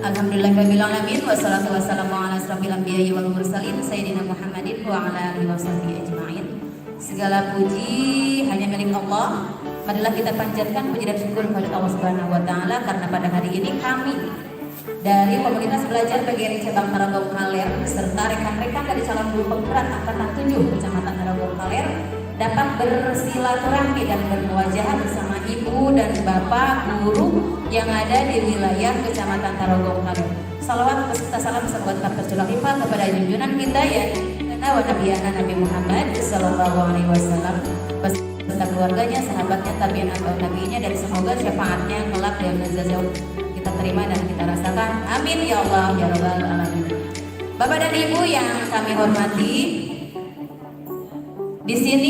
Alhamdulillahirabbil alamin wassalatu wassalamu ala asrofil anbiya'i wal mursalin sayyidina Muhammadin wa ala alihi washabihi ajmain. Segala puji hanya milik Allah. Marilah kita panjatkan puji dan syukur kepada Allah Subhanahu wa taala karena pada hari ini kami dari komunitas belajar PGRI cabang Tarogong Kaler beserta rekan-rekan dari calon guru penggerak angkatan 7 Kecamatan Tarogong Kaler dapat bersilaturahmi dan bermuajahah bersama ibu dan bapak guru yang ada di wilayah Kecamatan Tarogong Kaler. Salawat beserta salam semoga tercurah kepada junjungan kita ya wa nabiyana Nabi Muhammad sallallahu alaihi wasallam beserta keluarganya, sahabatnya, tabi'in atau nabinya, dan semoga syafaatnya kelak di yaumul jazaa kita terima dan kita rasakan. Amin ya Allah ya rabbal alamin. Bapak dan Ibu yang kami hormati, di sini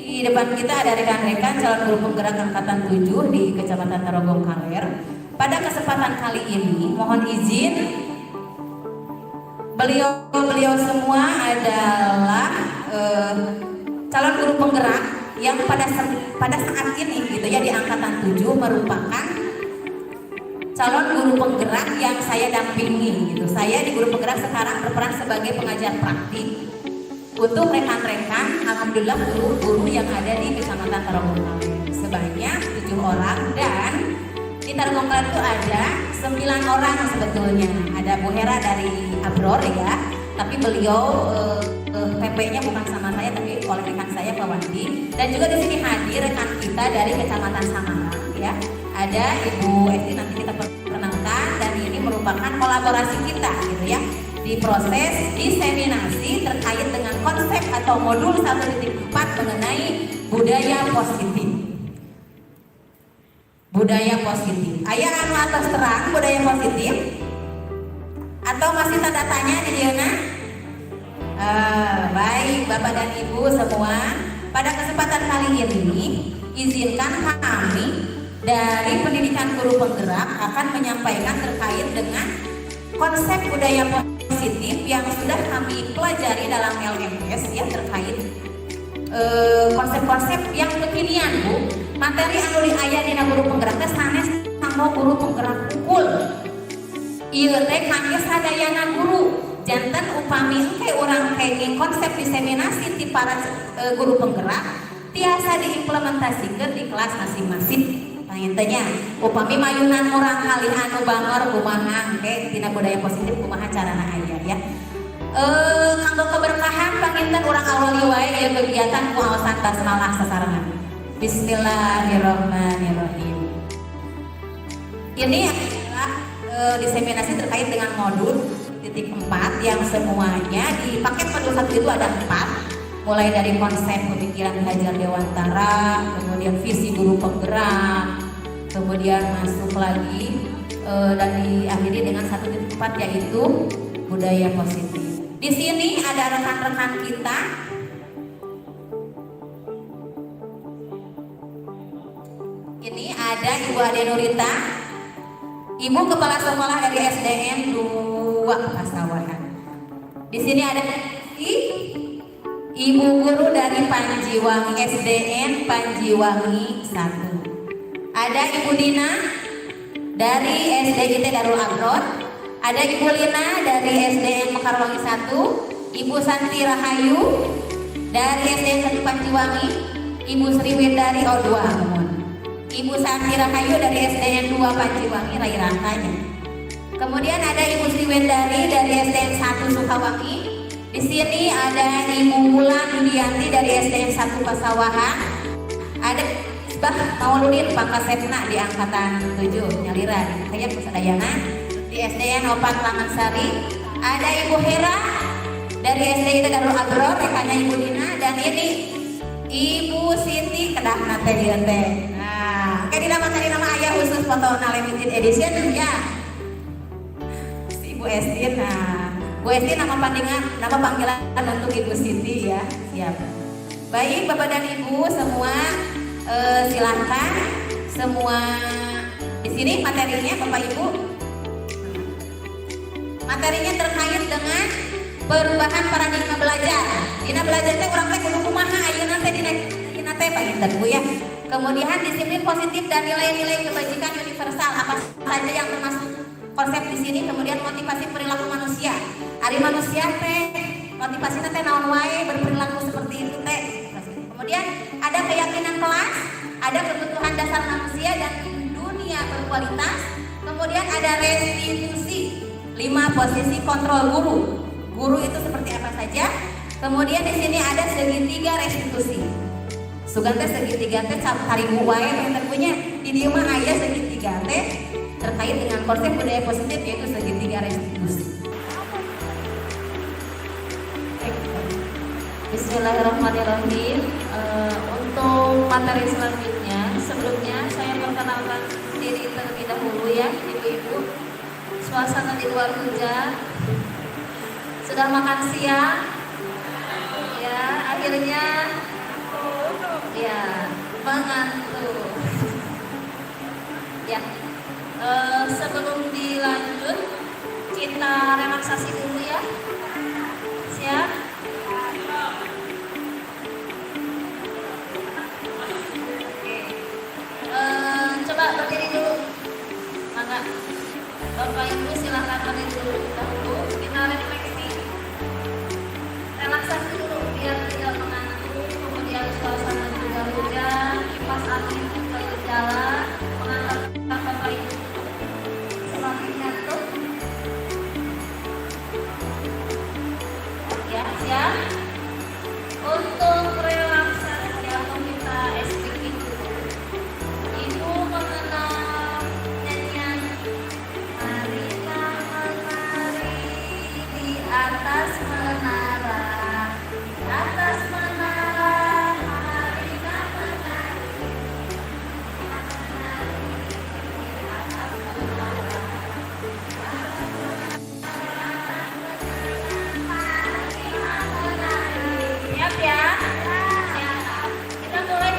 di depan kita ada rekan-rekan calon guru penggerak angkatan 7 di Kecamatan Tarogong Kaler. Pada kesempatan kali ini mohon izin beliau semua adalah calon guru penggerak yang pada saat ini gitu ya di angkatan 7 merupakan calon guru penggerak yang saya dampingi gitu. Saya di guru penggerak sekarang berperan sebagai pengajar praktik untuk rekan-rekan alhamdulillah guru-guru yang ada di Kecamatan Tarogong Kaler sebanyak 7 orang, dan di Tarogong Kaler itu ada 9 orang sebetulnya. Ada Bu Hera dari Abror ya, tapi beliau PP-nya bukan sama saya tapi oleh rekan saya Pak Wandi, dan juga di sini hadir rekan kita dari Kecamatan Samarang ya. Ada Ibu Esti, nanti kita perkenalkan, dan ini merupakan kolaborasi kita gitu ya di proses diseminasi terkait dengan konsep atau modul 1.4 mengenai budaya positif. Budaya positif. Aya anu atas terang budaya positif atau masih tanda tanya di Diana? Baik Bapak dan Ibu semua, pada kesempatan kali ini izinkan kami dari pendidikan guru penggerak akan menyampaikan terkait dengan konsep budaya positif yang sudah kami pelajari dalam LMS ya, terkait konsep-konsep yang kekinian Bu. Materi anu aya dina guru penggerak teh sanes kanggo guru penggerak unggul. Ieu teh kangge sadayana guru. Janten upami engke urang kenging konsep diseminasi ti para guru penggerak tiasa diimplementasikan di kelas masing-masing. Tanya upami mayunan urang kali anu bangor kumaha engke tina budaya positif kumaha carana aya ya. Kanggo keberkahan panginten urang awali wae ieu kegiatan ku aosan basmalah sasarengan. Bismillahirrahmanirrahim. Ini adalah diseminasi terkait dengan modul titik 4 yang semuanya di paket modul 1 itu ada 4, mulai dari konsep pemikiran Hajar Dewantara, kemudian visi guru penggerak, kemudian masuk lagi dan diakhiri dengan 1.4 yaitu budaya positif. Di sini ada rekan-rekan kita. Ini ada Ibu Ade Nurita, Ibu Kepala Sekolah dari SDN 2 Pasawahan. Di sini ada Ibu Guru dari Panjiwangi SDN Panjiwangi 1. Ada Ibu Dina dari SDIT Darul Abror. Ada Ibu Lina dari SDN Mekarwangi 1. Ibu Santi Rahayu dari SDN 1 Panjiwangi. Ibu Sri Wendari O2. Ibu Santi Rahayu dari SDN 2 Panjiwangi Rai Rangkanya. Kemudian ada Ibu Sri Wendari dari SDN 1 Sukawangi. Di sini ada Ibu Wulan Yulianti dari SDN 1 Pasawahan. Ada Bah Mauludin Pangkasepna di angkatan 7 Nyaliran. Kayak Pesadayana di SDN 4 Langansari. Ada Ibu Hera dari SDIT Darul Abror, rekannya Ibu Dina, dan ini Ibu Siti Kedahna teh dia teh. Kayak di nama ayah khusus foto limited edition ya. Si Ibu Estin, Bu Estin nama panggilan untuk Ibu Siti ya. Siap. Baik Bapak dan Ibu semua, silahkan semua di sini materinya Bapak Ibu. Materinya terkait dengan perubahan paradigma belajar. Dina belajar teh urang teh kudu kumaha ayeuna teh dina teh panginten Bu ya. Kemudian disiplin positif dan nilai-nilai kebajikan universal apa saja yang termasuk konsep di sini. Kemudian motivasi perilaku manusia. Ari manusia teh motivasinya teh naon wae berperilaku seperti itu teh. Kemudian ada keyakinan kelas, ada kebutuhan dasar manusia dan dunia berkualitas. Kemudian ada restitusi, 5 posisi kontrol guru. Guru itu seperti apa saja. Kemudian di sini ada segitiga restitusi. Sugan teh segitiga teh harimu wae teh punya di dieu mah aya segitiga teh terkait dengan konsep budaya positif yaitu segitiga restitusi. Bismillahirrahmanirrahim. Untuk materi selanjutnya, sebelumnya saya perkenalkan diri terlebih dahulu ya, ibu-ibu. Suasana di luar hujan, sudah makan siang, ya akhirnya, ya mengantuk. Ya, sebelum dilanjut kita relaksasi dulu ya. Siap? Coba berdiri dulu, mangga. Bapak Ibu silahkan berdiri dulu dahulu. Kita refleksi, relaksasi dulu biar tidak mengantuk. Kemudian suasana juga hujan, kipas angin juga berjalan, mengantarkan Bapak Ibu semakin ngantuk. Ya, siap. Untuk relaksasi atau kita speaking dulu, Ibu mengenal nyanyian Marilah menari di atas menara, di atas menara, marilah menari, siap ya? Siap. Kita mulai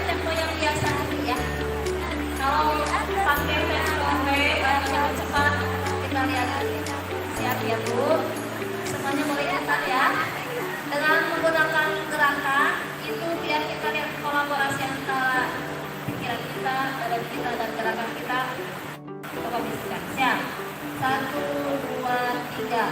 tempo yang biasa dulu ya. Kalau pakai cepat kita lihat. Siap ya Bu? Semuanya boleh catat ya. Dengan menggunakan gerakan itu biar kita lihat kolaborasi antara pikiran kita, badan kita dan gerakan kita. Coba bisa. Siap. 1, 2, 3.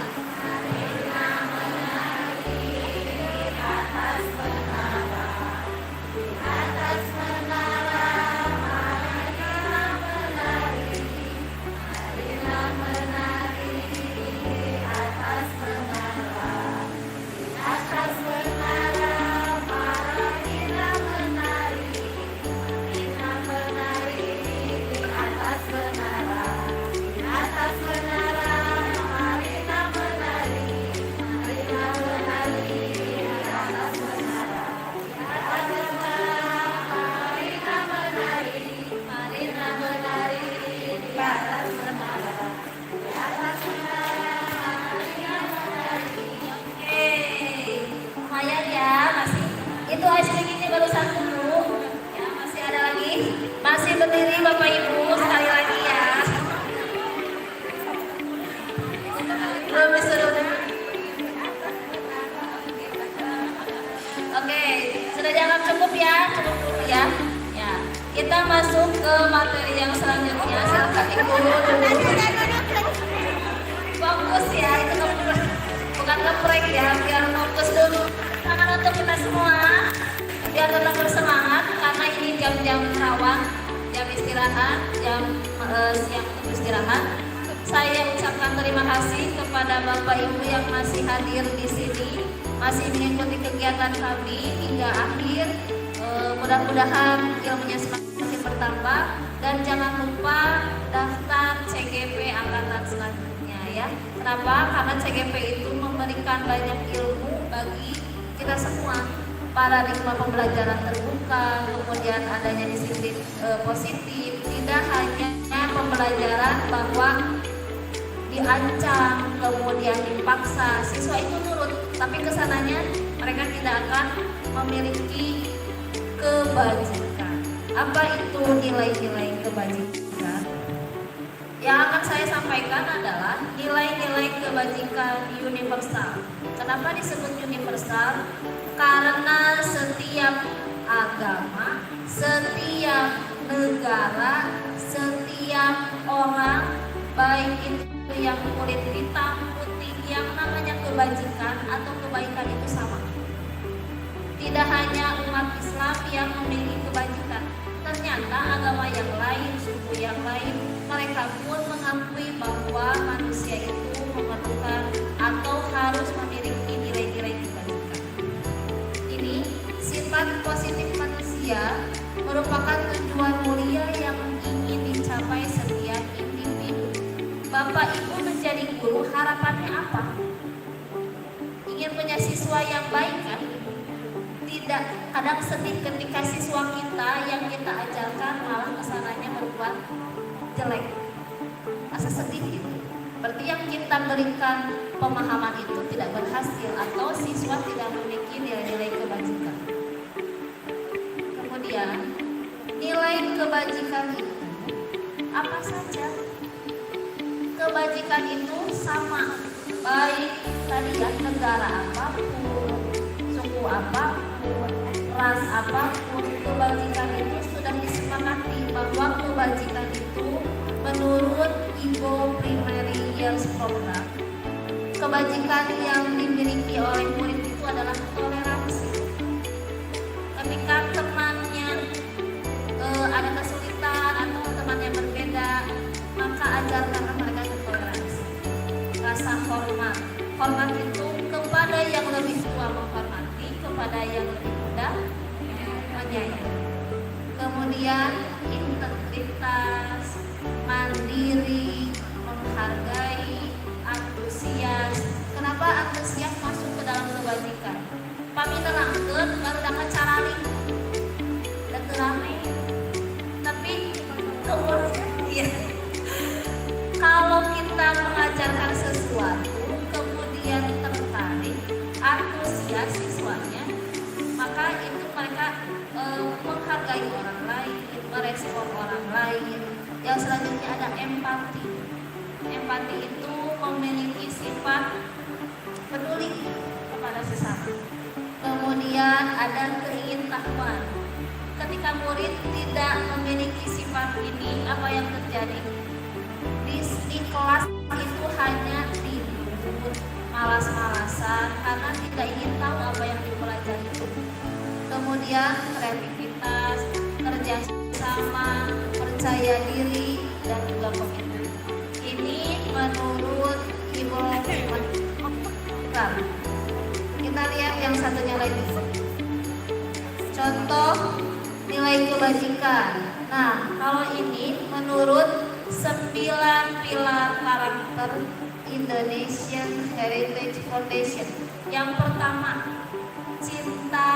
Itu ice cream ini baru 1 dulu. Ya, masih ada lagi. Masih berdiri Bapak Ibu sekali lagi ya. Belum disuruh. Oke, sudah dianggap cukup ya, cukup dulu ya. Ya, kita masuk ke materi yang selanjutnya. Silakan Ibu dulu. Fokus ya, itu bukan ngeprek ya, biar fokus dulu. Tangan untuk kita semua biar tetap bersemangat karena ini jam-jam rawan, jam istirahat, jam siang untuk istirahat. Saya ucapkan terima kasih kepada Bapak Ibu yang masih hadir di sini, masih mengikuti kegiatan kami hingga akhir. Mudah-mudahan ilmunya semakin bertambah dan jangan lupa daftar CGP angkatan selanjutnya ya. Kenapa? Karena CGP itu memberikan banyak ilmu bagi kita semua. Paradigma pembelajaran terbuka, kemudian adanya disiplin positif, tidak hanya pembelajaran bahwa diancam kemudian dipaksa siswa itu nurut, tapi kesananya mereka tidak akan memiliki kebajikan. Apa itu nilai-nilai kebajikan? Yang akan saya sampaikan adalah nilai-nilai kebajikan universal. Kenapa disebut universal? Karena setiap agama, setiap negara, setiap orang baik itu yang kulit hitam, putih, yang namanya kebajikan atau kebaikan itu sama. Tidak hanya umat Islam yang memiliki kebajikan, ternyata agama yang lain, suku yang lain, mereka pun mengakui bahwa manusia itu memerlukan atau harus memiliki nilai-nilai kebajikan. Ini sifat positif manusia merupakan tujuan mulia yang ingin dicapai setiap individu. Bapak Ibu menjadi guru, harapannya apa? Ingin punya siswa yang baik kan? Tidak, kadang sedih ketika siswa kita yang kita ajarkan malah kesananya berbuat jelek. Asa sedih gitu. Berarti yang kita berikan pemahaman itu tidak berhasil atau siswa tidak memiliki nilai-nilai kebajikan. Kemudian nilai kebajikan itu apa saja? Kebajikan itu sama, baik tadi ya, negara apapun, suku apapun, ras apapun, kebajikan itu sudah disepakati bahwa kebajikan itu menurut IGO Primary Years Program, kebajikan yang dimiliki oleh murid itu adalah toleransi. Ketika temannya ada kesulitan atau temannya berbeda, maka ajarkan mereka toleransi, rasa hormat. Hormat itu kepada yang lebih tua menghormati, kepada yang lebih muda menyayangi. Kemudian integritas, mandiri, menghargai, antusias. Kenapa antusias masuk ke dalam kebajikan? Pamina langkeun baru dapat carali dan rame. Tapi kemudian kalau kita mengajarkan sesuatu kemudian tertarik, antusias siswanya, maka itu mereka menghargai orang lain, merespon orang lain. Yang selanjutnya ada empati. Empati itu memiliki sifat peduli kepada sesama. Kemudian ada keingintahuan. Ketika murid tidak memiliki sifat ini, apa yang terjadi? Di kelas itu hanya tidur, malas-malasan karena tidak ingin tahu apa yang dipelajari itu. Kemudian kreativitas, kerja sama, percaya diri, dan juga komitmen. Ini menurut Ibu Bukan. Kita lihat yang satunya lagi. Contoh nilai kebajikan. Nah, kalau ini menurut 9 pilar karakter Indonesian Heritage Foundation. Yang pertama, cinta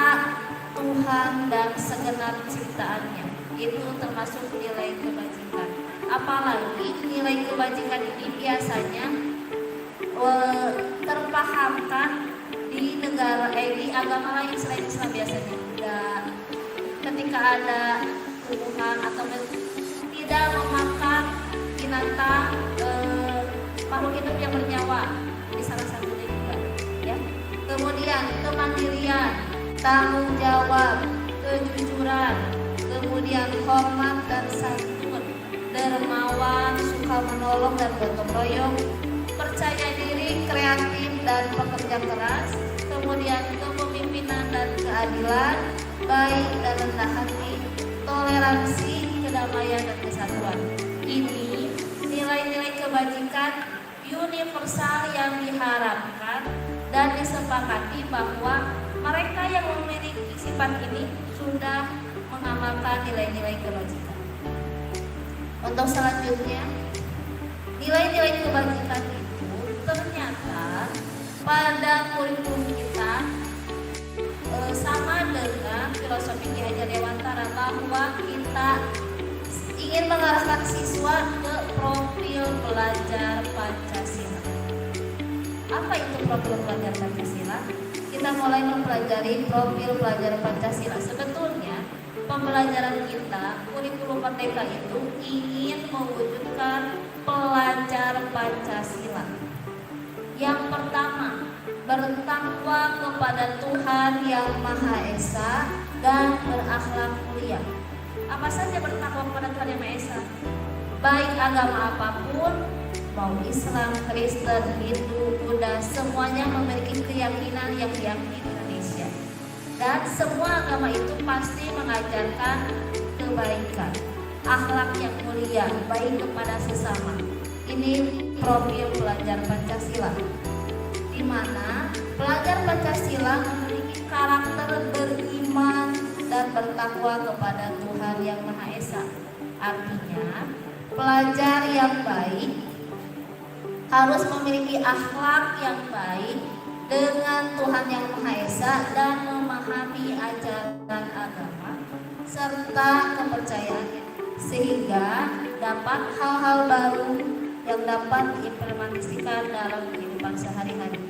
Tuhan dan segenap ciptaannya. Itu termasuk nilai kebajikan. Apalagi nilai kebajikan ini biasanya terpahamkan di negara di agama lain selain Islam biasanya. Ketika ada hubungan atau tidak memakan binatang makhluk hidup yang bernyawa di salah satunya juga ya. Kemudian kemandirian, tanggung jawab, kejujuran, kemudian hormat dan santun, dermawan, suka menolong dan gotong royong, percaya diri, kreatif dan pekerja keras, kemudian kepemimpinan dan keadilan, baik dan rendah hati, toleransi, kedamaian dan kesatuan. Ini nilai-nilai kebajikan universal yang diharapkan dan disepakati bahwa mereka yang memiliki sifat ini sudah mengamalkan nilai-nilai kebajikan. Untuk selanjutnya, nilai-nilai kebajikan itu ternyata pada kurikulum kita sama dengan filosofi Ki Hajar Dewantara bahwa kita ingin mengarahkan siswa ke profil belajar Pancasila. Apa itu profil belajar Pancasila? Kita mulai mempelajari profil belajar Pancasila. Sebetulnya pembelajaran kita, kurikulum Merdeka itu ingin mewujudkan pelajar Pancasila. Yang pertama, bertakwa kepada Tuhan Yang Maha Esa dan berakhlak mulia. Apa saja bertakwa kepada Tuhan Yang Maha Esa? Baik agama apapun, mau Islam, Kristen, Hindu, Buddha, semuanya memiliki keyakinan yang diyakini Indonesia. Dan semua agama itu pasti mengajarkan kebaikan, akhlak yang mulia, baik kepada sesama. Ini profil pelajar Pancasila, di mana pelajar Pancasila memiliki karakter beriman dan bertakwa kepada Tuhan Yang Maha Esa. Artinya, pelajar yang baik harus memiliki akhlak yang baik dengan Tuhan Yang Maha Esa dan memahami ajaran agama serta kepercayaannya, sehingga dapat hal-hal baru yang dapat diimplementasikan dalam kehidupan sehari-hari.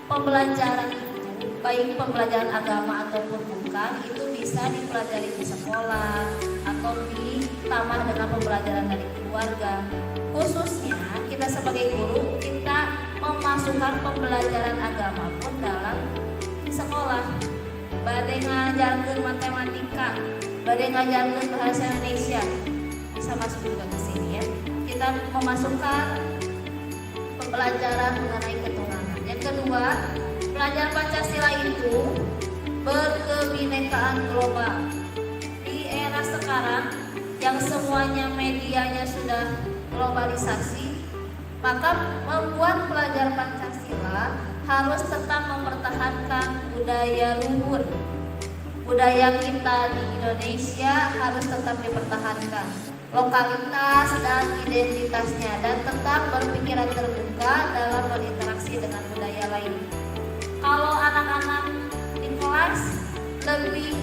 Pembelajaran itu, baik pembelajaran agama ataupun bukan, itu bisa dipelajari di sekolah atau ditambah dengan pembelajaran dari keluarga. Khususnya kita sebagai guru, kita memasukkan pembelajaran agama pun dalam sekolah. Badai ngajarkeun matematika, badai ngajarkeun bahasa Indonesia, bisa masuk juga ke sini ya. Kita memasukkan pembelajaran mengenai ketuhanan. Yang kedua, pelajar Pancasila itu berkebinekaan global. Di era sekarang yang semuanya medianya sudah globalisasi, maka membuat pelajar Pancasila harus tetap mempertahankan budaya luhur. Budaya kita di Indonesia harus tetap dipertahankan, lokalitas dan identitasnya, dan tetap berpikiran terbuka dalam berinteraksi dengan budaya lain. Kalau anak-anak di kelas lebih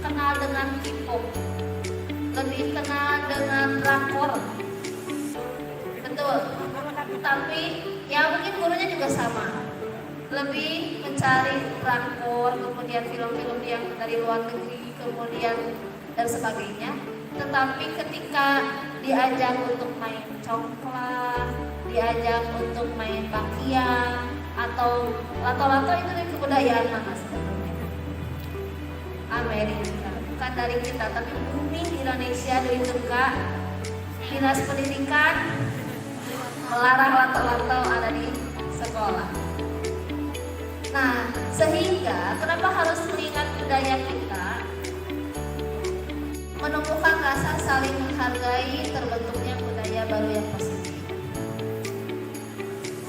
kenal dengan K-pop, lebih kenal dengan drakor, betul. Tapi ya mungkin gurunya juga sama, lebih mencari drakor, kemudian film-film yang dari luar negeri, kemudian dan sebagainya. Tetapi ketika diajak untuk main congklak, diajak untuk main bakian atau lato-lato, itu dari kebudayaan mana sebetulnya? Amerika, bukan dari kita, tapi bumi Indonesia dari Turka. Dinas Pendidikan melarang lato-lato ada di sekolah. Nah, sehingga kenapa harus mengingat budaya kita? Menumbuhkan rasa saling menghargai, terbentuknya budaya baru yang positif.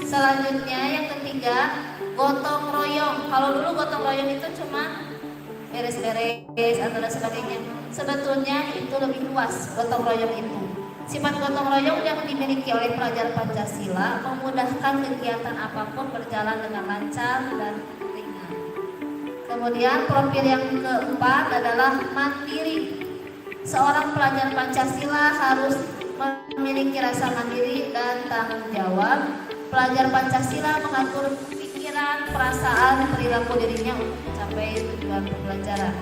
Selanjutnya yang ketiga, gotong royong. Kalau dulu gotong royong itu cuma beres-beres atau dan sebagainya. Sebetulnya itu lebih luas gotong royong itu. Sifat gotong royong yang dimiliki oleh pelajar Pancasila memudahkan kegiatan apapun berjalan dengan lancar dan ringan. Kemudian profil yang keempat adalah mandiri. Seorang pelajar Pancasila harus memiliki rasa mandiri dan tanggung jawab. Pelajar Pancasila mengatur pikiran, perasaan, perilaku dirinya untuk mencapai tujuan pembelajaran.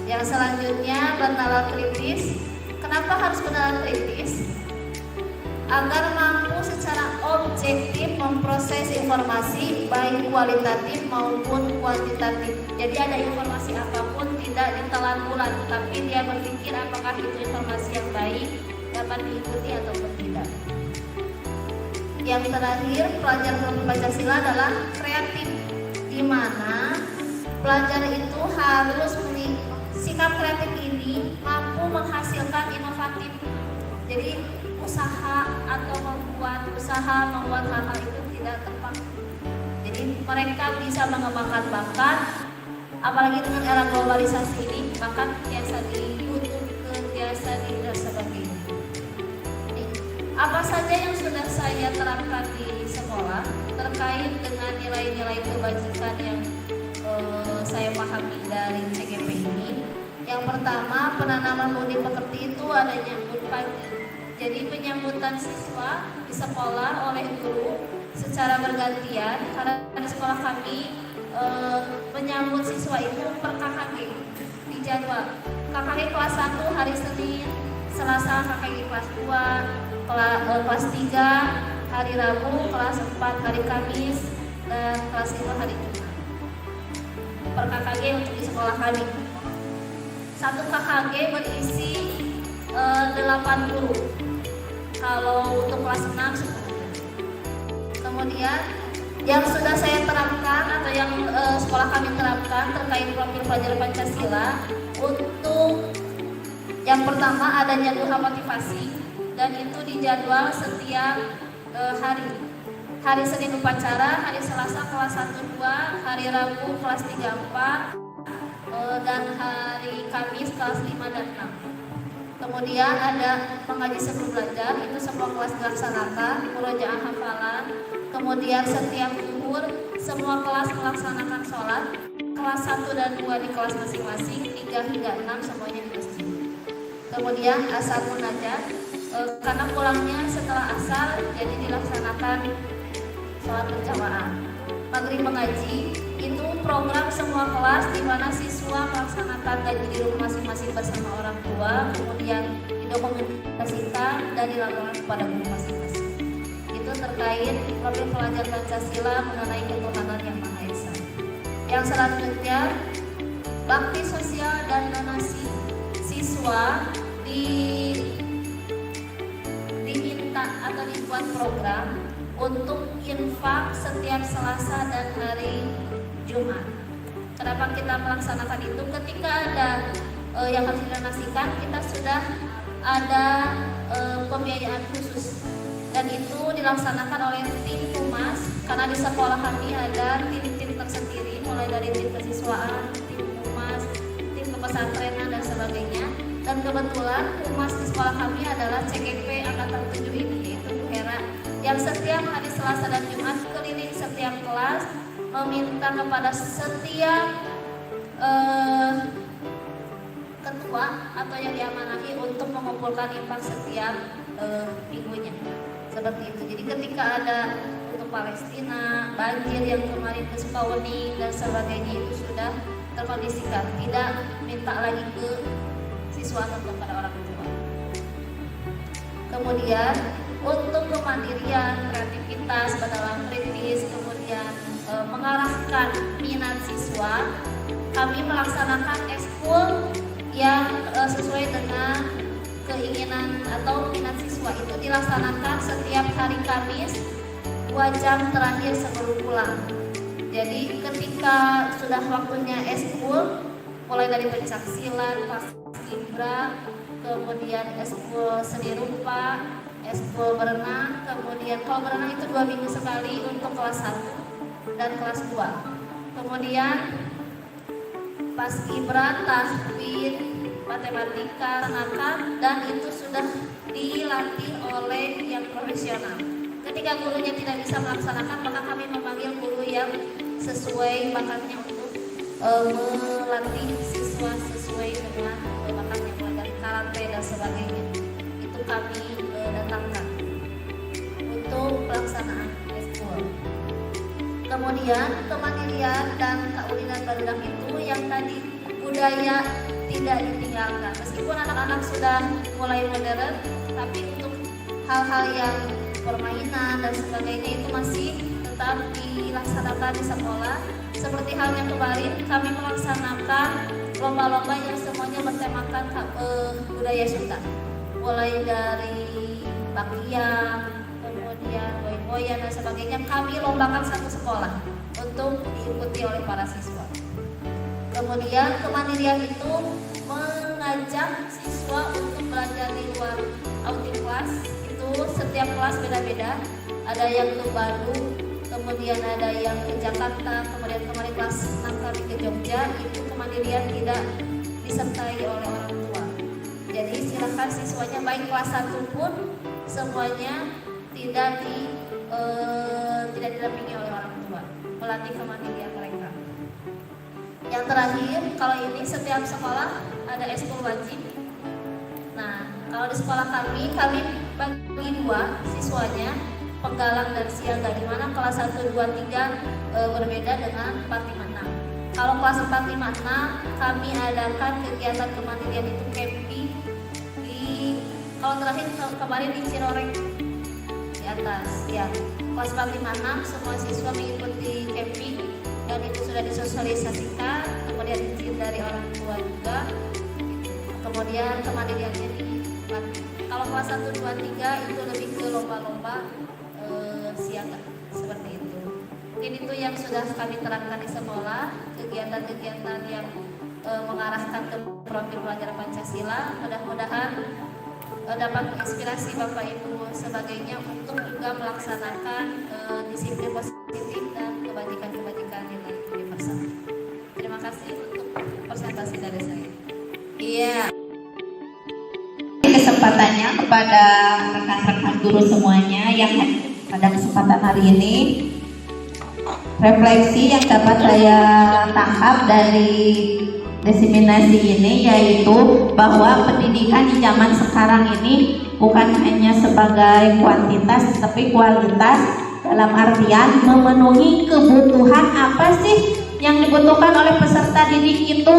Yang selanjutnya, bernalar kritis. Kenapa harus bernalar kritis? Agar mampu secara objektif memproses informasi baik kualitatif maupun kuantitatif. Jadi ada informasi apapun tidak ditelan bulan, tapi dia berpikir apakah itu informasi yang baik dapat diikuti ataupun tidak. Yang terakhir, pelajar Pancasila adalah kreatif, di mana pelajar itu harus sikap kreatif ini mampu menghasilkan inovatif. Jadi usaha atau membuat hal-hal itu tidak terpaku. Jadi mereka bisa mengembangkan bakat, apalagi dengan era globalisasi ini, bakat biasa di YouTube, biasa di dan sebagainya. Apa saja yang sudah saya terapkan di sekolah terkait dengan nilai-nilai kebajikan yang saya pahami dari CGP ini? Yang pertama, penanaman budi pekerti itu ada nyambut pagi. Jadi penyambutan siswa di sekolah oleh guru secara bergantian, karena di sekolah kami menyambut siswa itu per KKG di jadwal. KKG kelas 1 hari Senin, Selasa KKG kelas 2, kelas 3 hari Rabu, kelas 4 hari Kamis, dan kelas 5 hari Jumat. Per KKG untuk di sekolah kami. Satu KKG berisi 8 guru. Kalau untuk kelas 6 10 jam. Kemudian yang sudah saya terapkan atau yang sekolah kami terapkan terkait profil pelajar Pancasila, untuk yang pertama adanya duha motivasi, dan itu dijadwal setiap hari. Hari Senin upacara, hari Selasa kelas 1 2, hari Rabu kelas 3 4, dan hari Kamis kelas 5 dan 6. Kemudian ada mengaji sebelum belajar, itu semua kelas dilaksanakan, murojaah hafalan. Kemudian setiap zuhur semua kelas melaksanakan sholat, kelas 1 dan 2 di kelas masing-masing, 3 hingga 6 semuanya di masjid. Kemudian asar munajat, karena pulangnya setelah asar, jadi dilaksanakan sholat berjamaah. Maghrib mengaji, itu program semua kelas di mana siswa melaksanakan ngaji di rumah masing-masing bersama orang tua, kemudian didokumentasikan dan dilaporkan kepada guru masing-masing. Itu terkait profil pelajar Pancasila mengenai ketuhanan yang Maha Esa. Yang selanjutnya, bakti sosial dan donasi. Siswa diminta atau dibuat program untuk infak setiap Selasa dan hari Jumat. Kenapa kita melaksanakan itu? Ketika ada yang harus didonasikan, kita sudah ada pembiayaan khusus, dan itu dilaksanakan oleh tim humas, karena di sekolah kami ada tim-tim tersendiri, mulai dari tim kesiswaan, tim humas, tim kepesantrenan dan sebagainya. Dan kebetulan humas di sekolah kami adalah CGP angkatan 7 ini, yaitu Bu Hera, yang setiap hari Selasa dan Jumat keliling setiap kelas meminta kepada setiap ketua atau yang diamanahi untuk mengumpulkan infak setiap minggunya. Seperti itu. Jadi ketika ada untuk Palestina, banjir yang kemarin ke Sukabumi dan sebagainya, itu sudah terkondisikan, tidak minta lagi ke siswa atau kepada orang tua. Kemudian untuk kemandirian, kreativitas, dalam kritis, kemudian mengarahkan minat siswa, kami melaksanakan ekskul yang sesuai dengan keinginan atau minat siswa. Itu dilaksanakan setiap hari Kamis 2 jam terakhir sebelum pulang. Jadi ketika sudah waktunya ekskul, mulai dari pencaksilat, paskibra, kemudian ekskul seni rupa, ekskul berenang, kemudian kalau berenang itu 2 minggu sekali untuk kelas 1 dan kelas 2. Kemudian paskibra, tahfidz, matematika, renakan, dan itu sudah dilatih oleh yang profesional. Ketika gurunya tidak bisa melaksanakan, maka kami memanggil guru yang sesuai bakatnya untuk melatih siswa sesuai dengan bakatnya, mulai dari karate dan sebagainya. Itu kami datangkan untuk pelaksanaan ekskul. Kemudian kemandirian dan keulinan barudak itu yang tadi budaya tidak ditinggalkan. Meskipun anak-anak sudah mulai modern, tapi untuk hal-hal yang permainan dan sebagainya itu masih tetap dilaksanakan di sekolah. Seperti halnya kemarin kami melaksanakan lomba-lomba yang semuanya bertemakan budaya Sunda, mulai dari bakliang, kemudian boy-boyan dan sebagainya, kami lombakan satu sekolah untuk diikuti oleh para siswa. Kemudian kemandirian itu mengajak siswa untuk belajar di luar outing kelas. Itu setiap kelas beda-beda, ada yang ke Bandung, kemudian ada yang ke Jakarta, kemudian kemarin kelas 6 kami ke Jogja. Itu kemandirian tidak disertai oleh orang tua. Jadi silakan siswanya baik kelas 1 pun semuanya tidak didampingi oleh orang tua, melatih kemandirian mereka. Yang terakhir, kalau ini setiap sekolah ada ekskul wajib. Nah, kalau di sekolah kami bagi 2 siswanya, penggalang dan siaga, di mana kelas 1, 2, 3 berbeda dengan 4, 5, 6. Kalau kelas 4, 5, 6 kami adakan kegiatan kemandirian itu camping kalau terakhir kemarin di Ciroreng di atas ya. Kelas 4, 5, 6 semua siswa mengikuti camping dan itu sudah disosialisasikan, kemudian izin dari orang tua juga, kemudian kemandiriannya dilatih. Kalau kelas 1, 2, 3 itu lebih ke lomba-lomba siaga seperti itu. Mungkin itu yang sudah kami terangkan di sekolah, kegiatan-kegiatan yang mengarahkan ke profil pelajar Pancasila. Mudah-mudahan dapat menginspirasi Bapak Ibu sebagainya untuk juga melaksanakan disiplin positif dan kebajikan-kebajikan nilai universal. Terima kasih untuk presentasi dari saya. Iya. Kesempatannya kepada rekan-rekan guru semuanya yang pada kesempatan hari ini, refleksi yang dapat saya tangkap dari diseminasi ini yaitu bahwa pendidikan di zaman sekarang ini bukan hanya sebagai kuantitas tapi kualitas, dalam artian memenuhi kebutuhan apa sih yang dibutuhkan oleh peserta didik itu,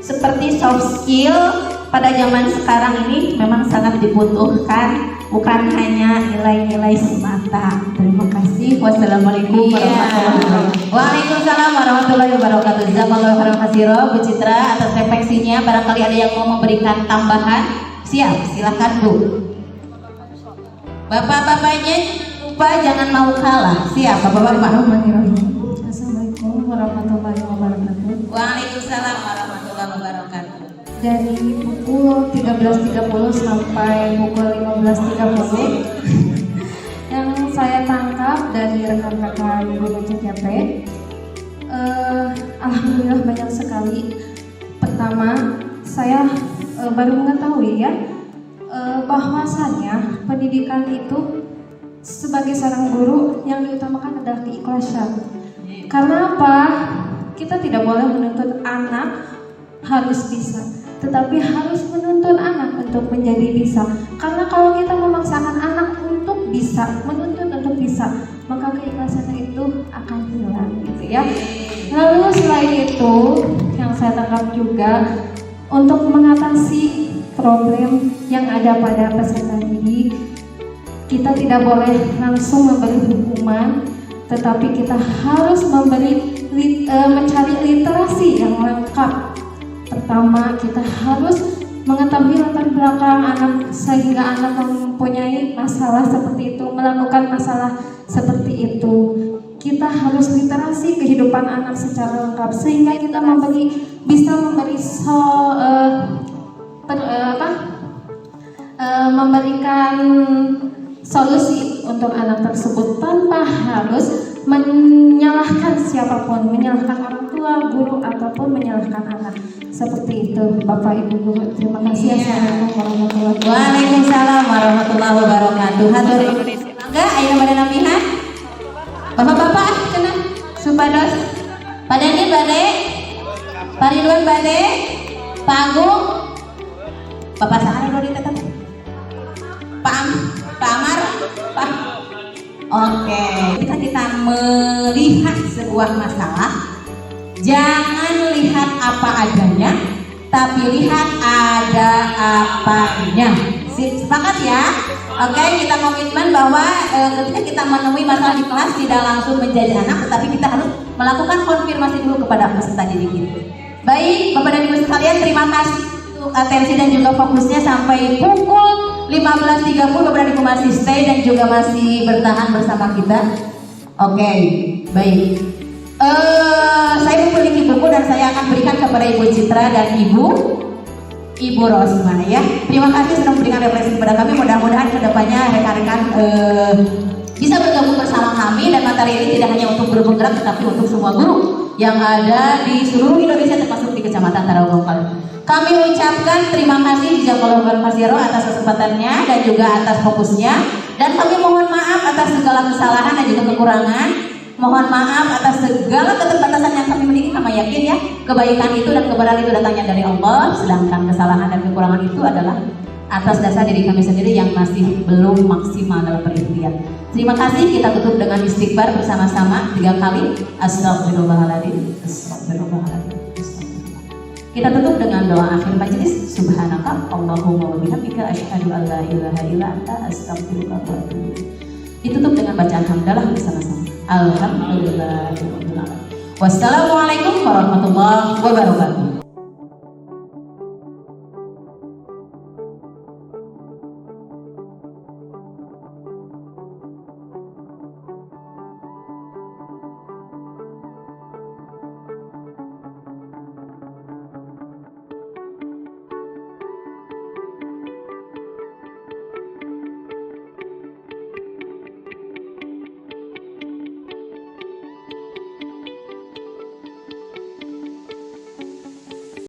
seperti soft skill pada zaman sekarang ini memang sangat dibutuhkan, bukan hanya nilai-nilai semata. Terima kasih. Wassalamualaikum warahmatullahi wabarakatuh. Waalaikumsalam warahmatullahi wabarakatuh. Jazakallahu khairan katsiran Bu Citra atas refleksinya. Barangkali ada yang mau memberikan tambahan. Siap, silakan Bu. Bapak-bapaknya lupa jangan mau kalah. Siap, Bapak-bapak. Assalamualaikum warahmatullahi wabarakatuh. Waalaikumsalam warahmatullahi wabarakatuh. Dari pukul 13.30 sampai pukul 15.30 yang saya tangkap dari rekan-rekan guru CCP, alhamdulillah banyak sekali. Pertama, saya baru mengetahui ya bahwasanya pendidikan itu sebagai seorang guru yang diutamakan adalah keikhlasan. Karena apa? Kita tidak boleh menuntut anak harus bisa, tetapi harus menuntun anak untuk menjadi bisa. Karena kalau kita memaksakan anak untuk bisa, menuntut untuk bisa, maka keikhlasannya itu akan hilang gitu ya. Lalu selain itu, yang saya tangkap juga untuk mengatasi problem yang ada pada peserta didik, kita tidak boleh langsung memberi hukuman, tetapi kita harus mencari literasi yang lengkap. Pertama, kita harus mengetahui latar belakang anak sehingga anak mempunyai masalah seperti itu, melakukan masalah seperti itu. Kita harus literasi kehidupan anak secara lengkap sehingga kita bisa memberikan solusi untuk anak tersebut tanpa harus menyalahkan siapapun, menyalahkan orang tua, guru, ataupun menyalahkan anak. Seperti itu, Bapak Ibu Guru. Terima kasih. Assalamualaikum warahmatullahi wabarakatuh. Waalaikumsalam warahmatullahi wabarakatuh. Hatur mangga aya bade namihan. Bapak-bapak cenah supados. Padani bade, Pak Ridwan bade, Pak Agung, Bapak saha anu ditetep? Pak Amar, Pak. Oke, kita melihat sebuah masalah, jangan lihat apa adanya, tapi lihat ada apanya. Sepakat ya? Oke, kita komitmen bahwa ketika kita menemui masalah di kelas tidak langsung menjadi anak, tetapi kita harus melakukan konfirmasi dulu kepada peserta didik kita. Baik, Bapak dan Ibu sekalian, terima kasih untuk atensi dan juga fokusnya sampai pukul 15.30. Bapak dan Ibu masih stay dan juga masih bertahan bersama kita. Oke, baik. Saya memiliki buku dan saya akan berikan kepada Ibu Citra dan Ibu Rosma ya. Terima kasih sudah memberikan refleksi kepada kami. Mudah-mudahan kedepannya rekan-rekan bisa bergabung bersama kami dan materi ini tidak hanya untuk guru penggerak tetapi untuk semua guru yang ada di seluruh Indonesia termasuk di Kecamatan Tarogongkal. Kami ucapkan terima kasih jazakallahu khairan atas kesempatannya dan juga atas fokusnya, dan kami mohon maaf atas segala kesalahan dan juga kekurangan. Mohon maaf atas segala keterbatasan yang kami miliki. Kami yakin ya, kebaikan itu dan kebenaran itu datangnya dari Allah, sedangkan kesalahan dan kekurangan itu adalah atas dasar diri kami sendiri yang masih belum maksimal dalam berikhtiar. Terima kasih. Kita tutup dengan istighfar bersama-sama 3 kali. Astagfirullahaladzim, astagfirullahaladzim, astagfirullah. Kita tutup dengan doa akhir majelis. Subhanaka Allahumma wa bihamdika asyhadu an la ilaha illa anta astaghfiruka wa atubu ilaik. Ditutup dengan bacaan hamdalah bersama-sama. Alhamdulillah. Wassalamualaikum warahmatullahi wabarakatuh.